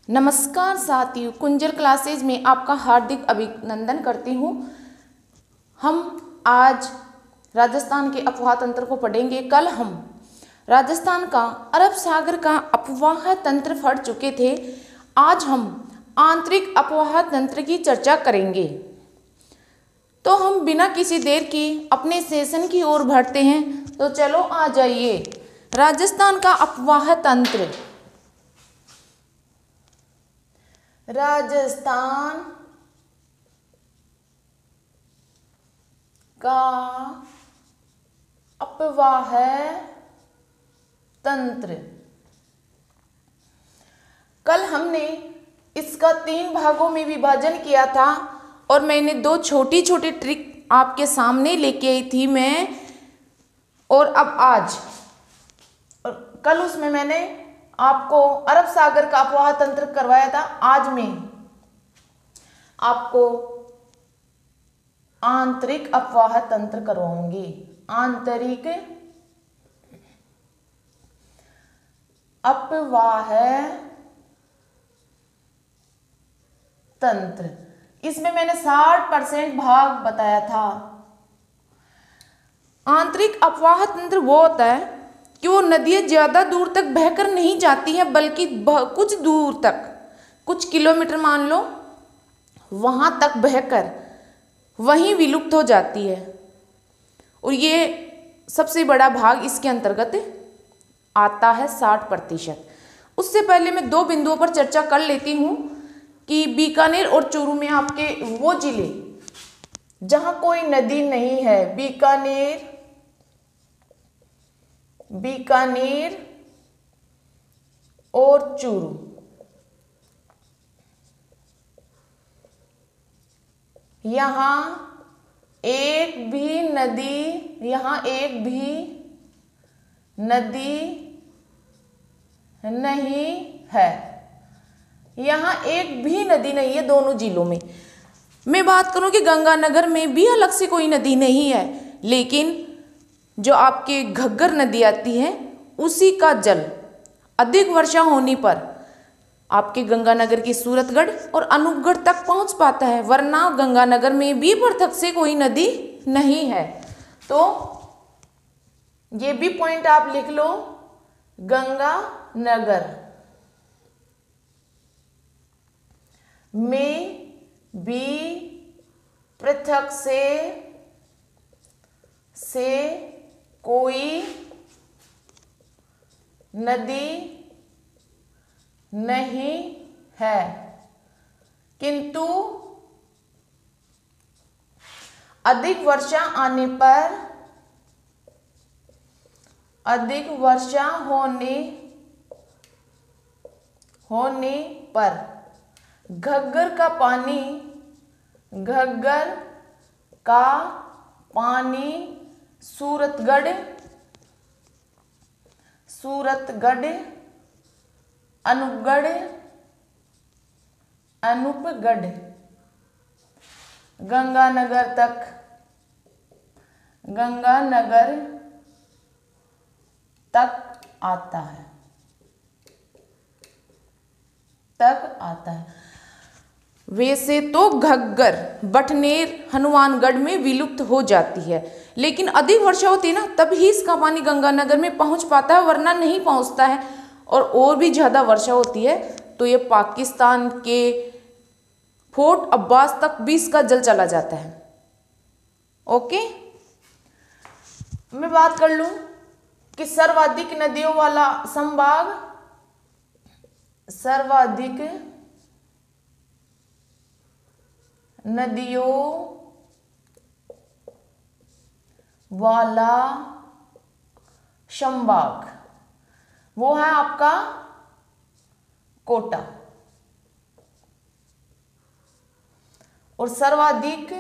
नमस्कार साथियों, कुंजल क्लासेज में आपका हार्दिक अभिनंदन करती हूँ। हम आज राजस्थान के अफवाह तंत्र को पढ़ेंगे। कल हम राजस्थान का अरब सागर का अफवाह तंत्र पढ़ चुके थे। आज हम आंतरिक अफवाह तंत्र की चर्चा करेंगे। तो हम बिना किसी देर की अपने सेशन की ओर बढ़ते हैं। तो चलो आ जाइए। राजस्थान का अफवाह तंत्र। राजस्थान का अफवाह तंत्र। कल हमने इसका 3 भागों में विभाजन किया था और मैंने 2 छोटी छोटी ट्रिक आपके सामने लेके आई थी मैं। और अब आज कल उसमें मैंने आपको अरब सागर का अफवाह तंत्र करवाया था। आज मैं आपको आंतरिक अफवाह तंत्र करवाऊंगी। आंतरिक अफवाह तंत्र। इसमें मैंने 60% भाग बताया था। आंतरिक अफवाह तंत्र वो होता है कि वो नदियाँ ज़्यादा दूर तक बहकर नहीं जाती हैं, बल्कि कुछ दूर तक, कुछ किलोमीटर मान लो, वहाँ तक बहकर वहीं विलुप्त हो जाती है। और ये सबसे बड़ा भाग इसके अंतर्गत आता है 60%। उससे पहले मैं 2 बिंदुओं पर चर्चा कर लेती हूँ कि बीकानेर और चूरू में आपके वो जिले जहाँ कोई नदी नहीं है, बीकानेर और चूरू, यहाँ एक भी नदी नहीं है। यहाँ एक भी नदी नहीं है दोनों जिलों में। मैं बात करूं कि गंगानगर में भी अलग से कोई नदी नहीं है, लेकिन जो आपके घग्गर नदी आती है उसी का जल अधिक वर्षा होने पर आपके गंगानगर की सूरतगढ़ और अनूपगढ़ तक पहुंच पाता है, वरना गंगानगर में भी पृथक से कोई नदी नहीं है। तो ये भी पॉइंट आप लिख लो। गंगानगर में भी पृथक से कोई नदी नहीं है, किंतु अधिक वर्षा होने पर घग्गर का पानी सूरतगढ़, अनूपगढ़, गंगानगर तक आता है। वैसे तो घग्गर, बटनेर, हनुमानगढ़ में विलुप्त हो जाती है, लेकिन अधिक वर्षा होती है ना, तभी इसका पानी गंगानगर में पहुंच पाता है, वरना नहीं पहुंचता है। और भी ज़्यादा वर्षा होती है तो ये पाकिस्तान के फोर्ट अब्बास तक भी इसका जल चला जाता है। ओके, मैं बात कर लूं कि सर्वाधिक नदियों वाला संभाग, सर्वाधिक नदियों वाला संभाग वो है आपका कोटा। और सर्वाधिक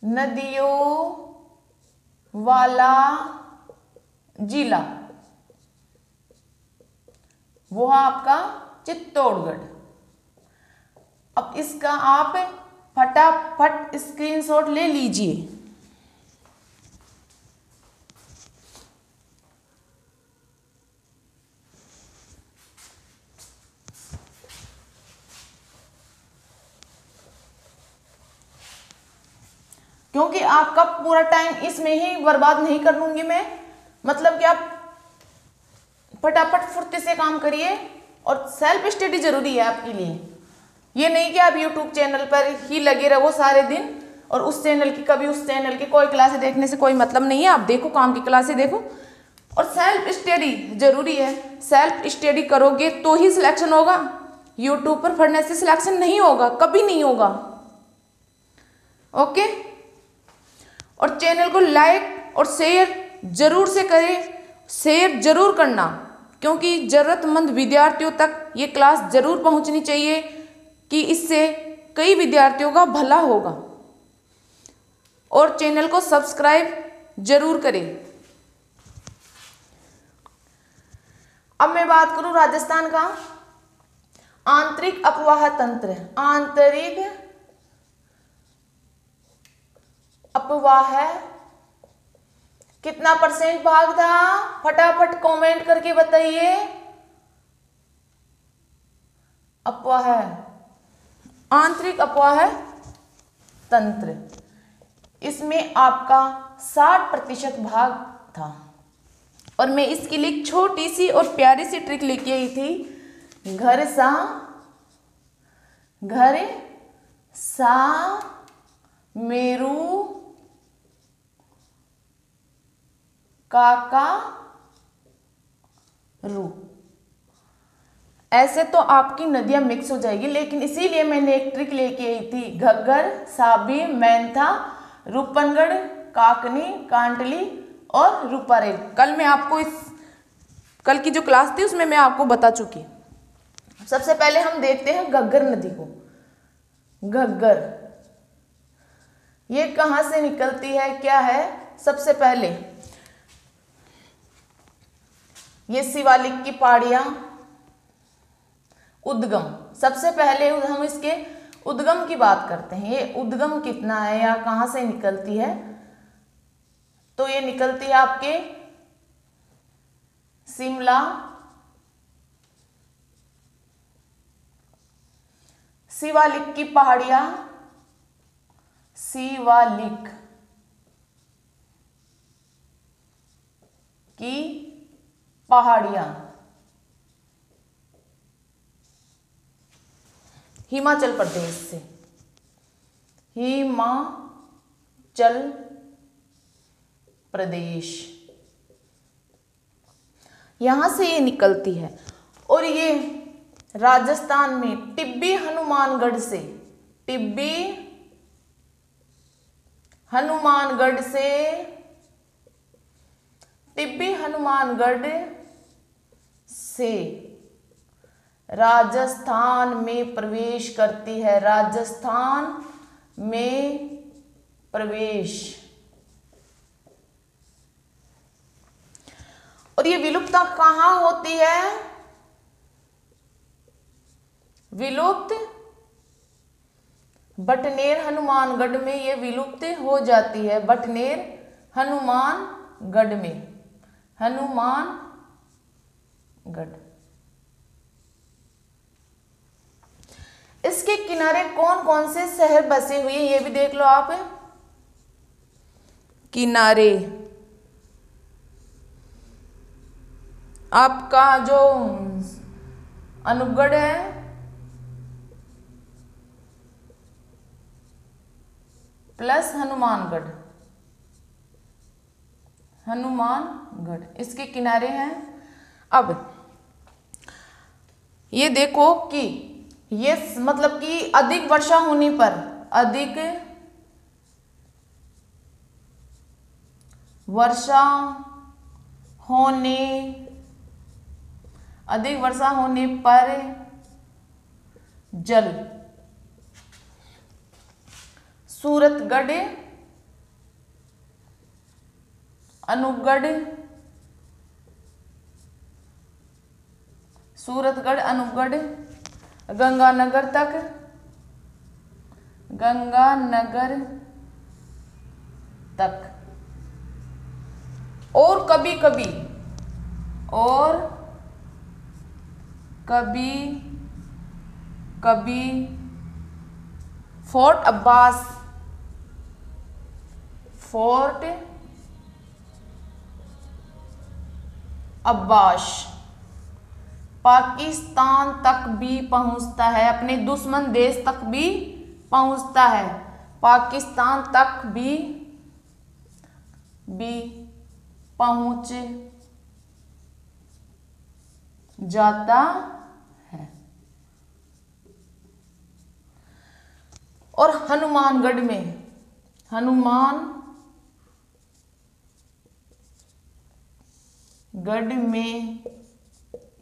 नदियों वाला जिला वो है आपका चित्तौड़गढ़। अब इसका आप फटाफट स्क्रीनशॉट ले लीजिए। क्योंकि आपका पूरा टाइम इसमें ही बर्बाद नहीं कर लूंगी मैं। मतलब कि आप फटाफट फुर्ती से काम करिए और सेल्फ स्टडी जरूरी है आपके लिए। ये नहीं कि आप यूट्यूब चैनल पर ही लगे रहो सारे दिन और उस चैनल की कभी उस चैनल की कोई क्लासें देखने से कोई मतलब नहीं है। आप देखो, काम की क्लासें देखो और सेल्फ स्टडी जरूरी है। सेल्फ स्टडी करोगे तो ही सिलेक्शन होगा। यूट्यूब पर पढ़ने से सिलेक्शन नहीं होगा, कभी नहीं होगा। ओके, और चैनल को लाइक और शेयर जरूर से करें। शेयर जरूर करना, क्योंकि जरूरतमंद विद्यार्थियों तक ये क्लास जरूर पहुंचनी चाहिए कि इससे कई विद्यार्थियों का भला होगा। और चैनल को सब्सक्राइब जरूर करें। अब मैं बात करूं राजस्थान का आंतरिक अफवाह तंत्र। आंतरिक अफवाह कितना % भाग था? फटाफट कमेंट करके बताइए। अफवाह, आंतरिक अफवाह तंत्र, इसमें आपका 60% भाग था। और मैं इसके लिए एक छोटी सी और प्यारी सी ट्रिक लेके आई थी। घर सा मेरू काका रू। ऐसे तो आपकी नदियां मिक्स हो जाएगी, लेकिन इसीलिए मैंने एक ट्रिक लेके आई थी। घग्गर, साबी, मैंथा, रूपनगढ़, काकनी, कांटली और रूपारेल। कल मैं आपको कल की जो क्लास थी उसमें मैं आपको बता चुकी। सबसे पहले हम देखते हैं घग्गर नदी को। घग्गर ये कहां से निकलती है, क्या है? सबसे पहले ये शिवालिक की पहाड़ियां, उद्गम। सबसे पहले हम इसके उद्गम की बात करते हैं। ये उद्गम कितना है या कहां से निकलती है? तो ये निकलती है आपके शिमला, शिवालिक की पहाड़ियां, शिवालिक की पहाड़ियां हिमाचल प्रदेश से, हिमाचल प्रदेश, यहां से ये निकलती है। और ये राजस्थान में टिब्बी हनुमानगढ़ से, टिब्बी हनुमानगढ़ से, टिब्बी हनुमानगढ़ से राजस्थान में प्रवेश करती है। राजस्थान में प्रवेश। और ये विलुप्त कहां होती है? विलुप्त बटनेर हनुमानगढ़ में ये विलुप्त हो जाती है। बटनेर हनुमानगढ़ में, हनुमानगढ़। इसके किनारे कौन कौन से शहर बसे हुए हैं ये भी देख लो आप। किनारे आपका जो अनूपगढ़ है, प्लस हनुमानगढ़, हनुमानगढ़ इसके किनारे हैं। अब ये देखो कि ये मतलब कि अधिक वर्षा होने पर, अधिक वर्षा होने, अधिक वर्षा होने पर जल सूरतगढ़, अनूपगढ़, सूरतगढ़, अनूपगढ़, गंगानगर तक, गंगानगर तक। और कभी कभी, और कभी कभी फोर्ट अब्बास, फोर्ट अब्बास पाकिस्तान तक भी पहुंचता है, अपने दुश्मन देश तक भी पहुंचता है, पाकिस्तान तक भी पहुंच जाता है। और हनुमानगढ़ में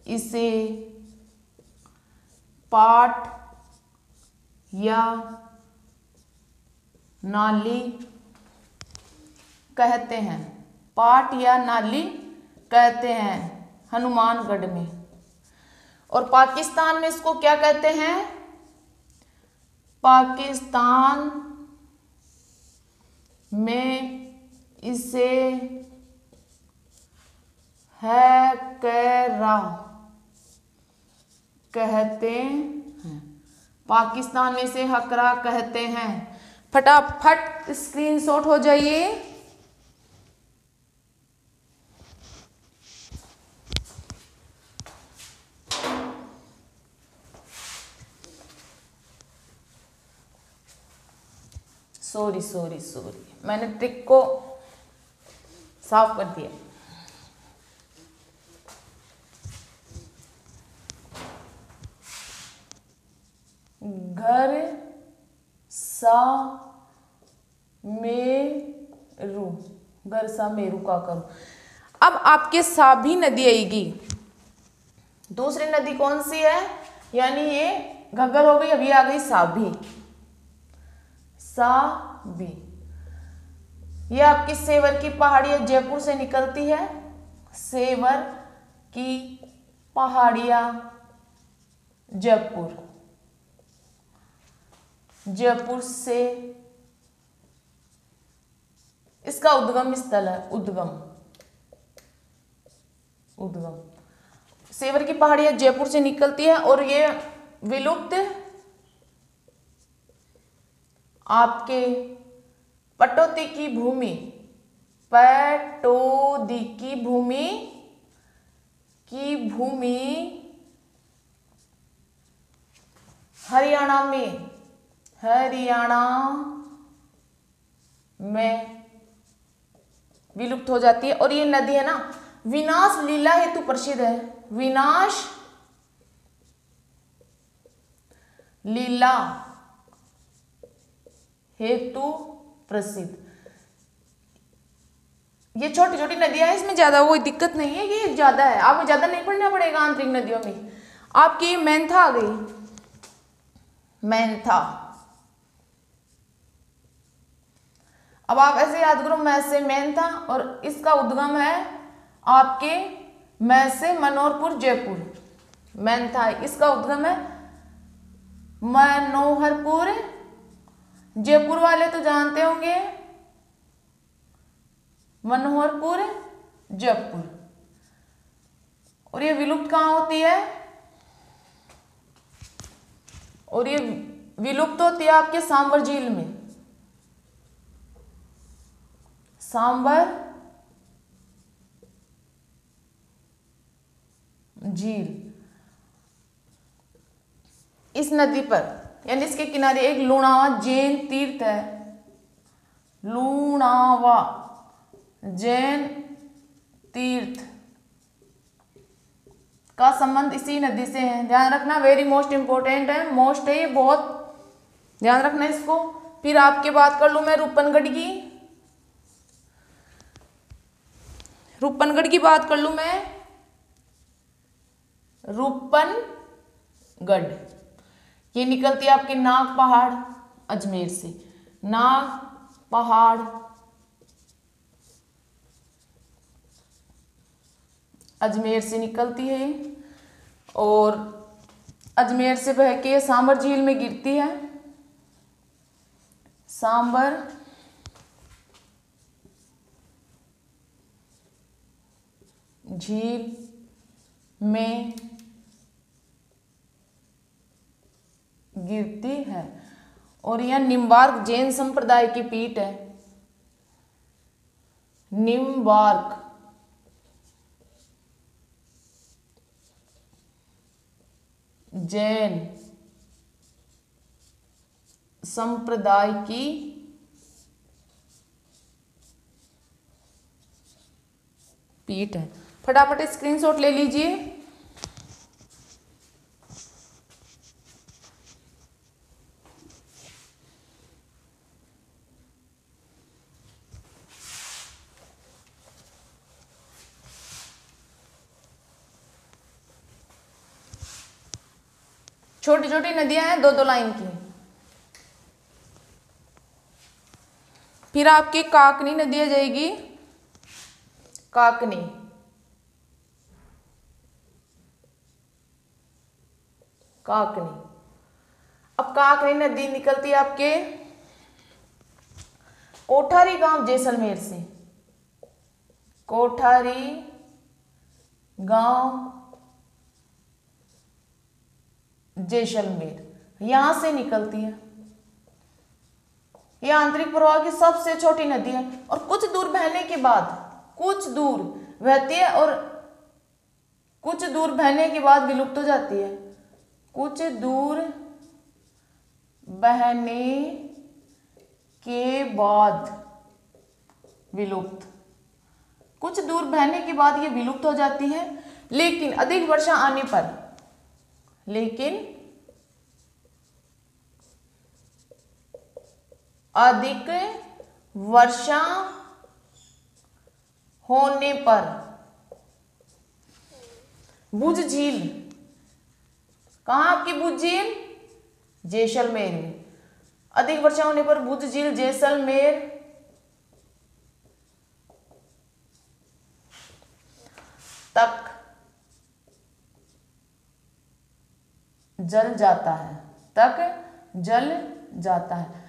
इसे पाट या नाली कहते हैं, पाट या नाली कहते हैं हनुमानगढ़ में। और पाकिस्तान में इसको क्या कहते हैं? पाकिस्तान में इसे हैकरा कहते हैं, पाकिस्तान में इसे हकरा कहते हैं। फटाफट स्क्रीनशॉट हो जाइए। सॉरी मैंने ट्रिक को साफ कर दिया। घर सा मेरू का करूं। अब आपके साभी नदी आएगी। दूसरी नदी कौन सी है? यानी ये घग्गर हो गई, अभी आ गई साभी। ये आपकी सेवर की पहाड़ियां जयपुर से निकलती है, सेवर की पहाड़ियां जयपुर से इसका उद्गम स्थल है। उद्गम सेवर की पहाड़ियां जयपुर से निकलती है और ये विलुप्त आपके पटौदी की भूमि हरियाणा में विलुप्त हो जाती है। और ये नदी है ना, विनाश लीला हेतु प्रसिद्ध है। विनाश लीला हेतु प्रसिद्ध। ये छोटी छोटी नदियां हैं, इसमें ज्यादा कोई दिक्कत नहीं है, ये ज्यादा है, आपको ज्यादा नहीं पढ़ना पड़ेगा आंतरिक नदियों में। आपकी मेंथा आ गई, मेंथा। अब आप ऐसे याद करो, मैं से मेंथा, और इसका उद्गम है आपके मैं से मनोहरपुर जयपुर। मेंथा इसका उद्गम है मनोहरपुर जयपुर वाले तो जानते होंगे, मनोहरपुर जयपुर। और ये विलुप्त कहाँ होती है? और ये विलुप्त होती है आपके सांबर झील में। सांबर झील, इस नदी पर यानी इसके किनारे एक लूणावा जैन तीर्थ है। लूणावा जैन तीर्थ का संबंध इसी नदी से है। ध्यान रखना, वेरी मोस्ट इंपोर्टेंट है, मोस्ट है ये, बहुत ध्यान रखना इसको। फिर आपके बात कर लूं मैं रूपनगढ़ की बात कर लूं मैं। रूपनगढ़ ये निकलती है आपके नाग पहाड़ अजमेर से। नाग पहाड़ अजमेर से निकलती है और अजमेर से बह के सांबर झील में गिरती है। सांबर झील में गिरती है और यह निम्बार्क जैन संप्रदाय की पीठ है। निम्बार्क, जैन संप्रदाय की पीठ है। फटाफट स्क्रीनशॉट ले लीजिए। छोटी छोटी नदियां हैं, दो दो लाइन की। फिर आपकी काकनी नदी आ जाएगी, काकनी, काकनी। अब काकनी नदी निकलती है आपके कोठारी गांव जैसलमेर से, कोठारी गांव जैसलमेर, यहां से निकलती है। यह आंतरिक प्रवाह की सबसे छोटी नदी है और कुछ दूर बहने के बाद, कुछ दूर बहती है और कुछ दूर बहने के बाद विलुप्त हो जाती है। कुछ दूर बहने के बाद विलुप्त, कुछ दूर बहने के बाद ये विलुप्त हो जाती है। लेकिन अधिक वर्षा आने पर, लेकिन अधिक वर्षा होने पर भुज झील, कहां आपकी भुज झील? जैसलमेर में। अधिक वर्षा होने पर भुज झील जैसलमेर तक जल जाता है, तक जल जाता है।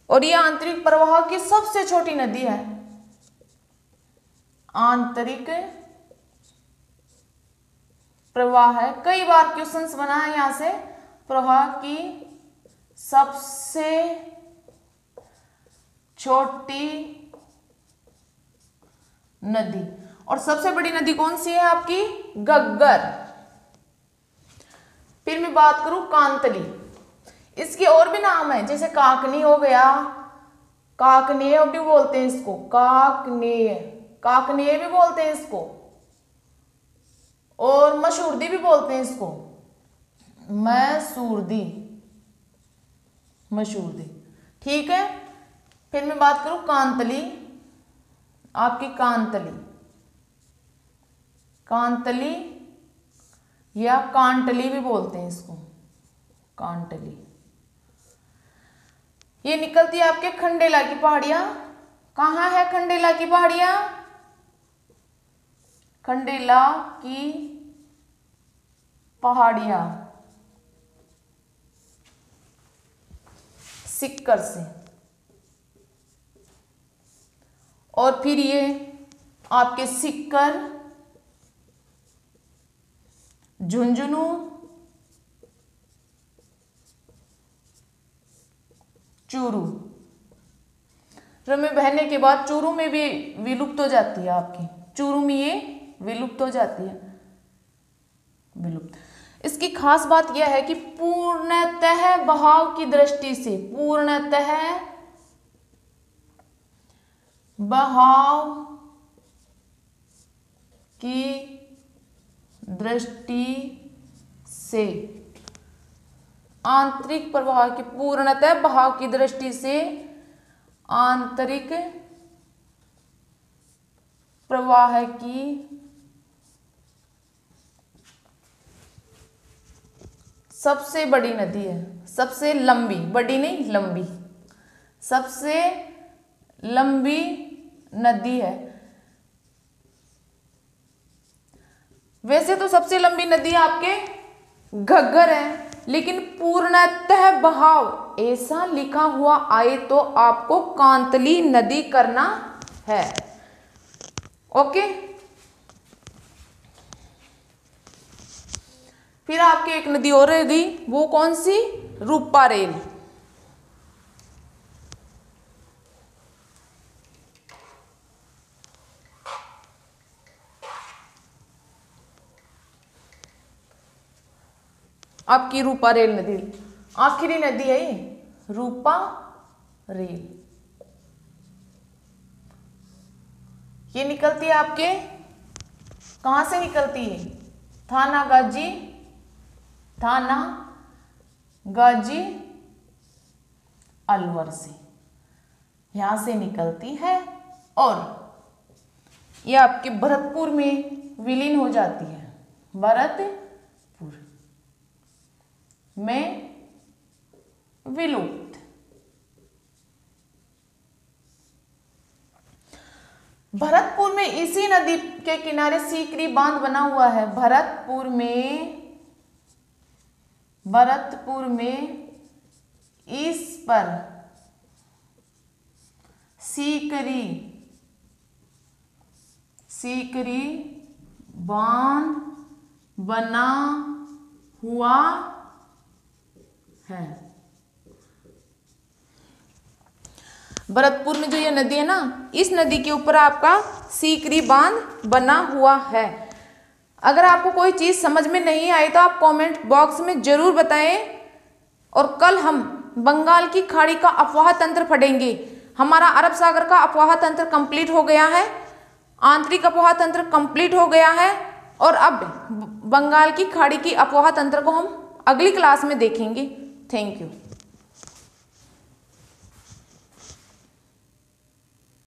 और यह आंतरिक प्रवाह की सबसे छोटी नदी है। आंतरिक प्रवाह है, कई बार क्वेश्चंस बना है यहां से। प्रवाह की सबसे छोटी नदी। और सबसे बड़ी नदी कौन सी है आपकी? घग्गर। फिर मैं बात करूं कांतली, इसके और भी नाम है, जैसे काकनी हो गया, काकनेय भी बोलते हैं इसको, काकनेय, काकनेय भी बोलते हैं इसको, और मसूरदी भी बोलते हैं इसको, मसूरदी, मसूरदी। ठीक है। फिर मैं बात करूं कांतली, आपकी कांतली, कांतली या कांटली भी बोलते हैं इसको, कांटली। ये निकलती है आपके खंडेला की पहाड़ियां। कहां है खंडेला की पहाड़ियां? खंडेला की पहाड़ियां सिक्कर से। और फिर ये आपके सिक्कर, झुंझुनू, चूरू, में बहने के बाद चूरू में भी विलुप्त हो जाती है आपकी, चूरू में ये विलुप्त हो जाती है, विलुप्त। इसकी खास बात यह है कि पूर्णतः बहाव की दृष्टि से, पूर्णतः बहाव की दृष्टि से, आंतरिक प्रवाह की, पूर्णतः बहाव की दृष्टि से आंतरिक प्रवाह की सबसे बड़ी नदी है, सबसे लंबी, बड़ी नहीं लंबी, सबसे लंबी नदी है। वैसे तो सबसे लंबी नदी आपके घग्गर है, लेकिन पूर्णतः बहाव ऐसा लिखा हुआ आए तो आपको कांतली नदी करना है। ओके। फिर आपकी एक नदी और रह गई, वो कौन सी? रूपारेल। आपकी रूपा रेल नदी, आखिरी नदी है ये, रूपा रेल। ये निकलती है आपके, कहाँ से निकलती है? थानागाजी अलवर से, यहाँ से निकलती है और ये आपके भरतपुर में विलीन हो जाती है, भरतपुर में विलुप्त। भरतपुर में इसी नदी के किनारे सीकरी बांध बना हुआ है। भरतपुर में इस पर सीकरी बांध बना हुआ है। भरतपुर में जो ये नदी है ना, इस नदी के ऊपर आपका सीकरी बांध बना हुआ है। अगर आपको कोई चीज़ समझ में नहीं आई तो आप कमेंट बॉक्स में ज़रूर बताएं। और कल हम बंगाल की खाड़ी का अफवाह तंत्र पढ़ेंगे। हमारा अरब सागर का अफवाह तंत्र कंप्लीट हो गया है, आंतरिक अफवाह तंत्र कंप्लीट हो गया है और अब बंगाल की खाड़ी की अफवाह तंत्र को हम अगली क्लास में देखेंगे। Thank you.